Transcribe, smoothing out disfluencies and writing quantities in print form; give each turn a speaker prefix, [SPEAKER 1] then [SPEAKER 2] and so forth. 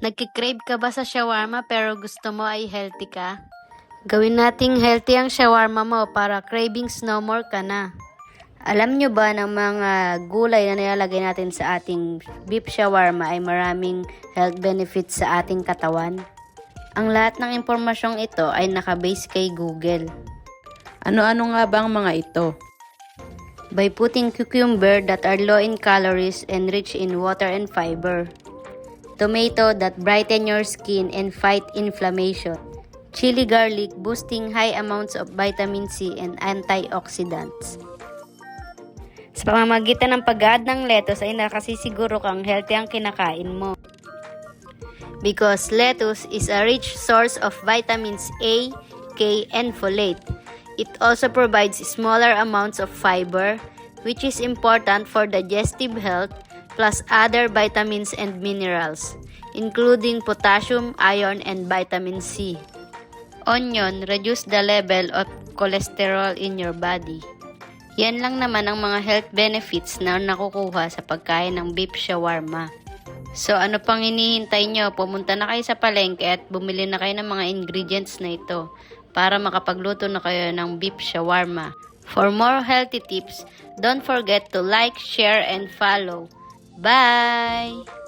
[SPEAKER 1] Nagkikrave ka ba sa shawarma pero gusto mo ay healthy ka? Gawin nating healthy ang shawarma mo para cravings no more ka na. Alam nyo ba ng mga gulay na nilalagay natin sa ating beef shawarma ay maraming health benefits sa ating katawan? Ang lahat ng impormasyong ito ay nakabase kay Google.
[SPEAKER 2] Ano-ano nga ba ang mga ito?
[SPEAKER 1] By putting cucumber that are low in calories and rich in water and fiber. Tomato that brighten your skin and fight inflammation. Chili garlic boosting high amounts of vitamin C and antioxidants. Sa pamamagitan ng pag-add ng lettuce ay nakasisiguro kang healthy ang kinakain mo. Because lettuce is a rich source of vitamins A, K, and folate. It also provides smaller amounts of fiber, which is important for digestive health, plus other vitamins and minerals, including potassium, iron, and vitamin C. Onion, reduce the level of cholesterol in your body. Yan lang naman ang mga health benefits na nakukuha sa pagkain ng beef shawarma. So ano pang hinihintay nyo? Pumunta na kayo sa palengke at bumili na kayo ng mga ingredients na ito para makapagluto na kayo ng beef shawarma. For more healthy tips, don't forget to like, share, and follow. Bye!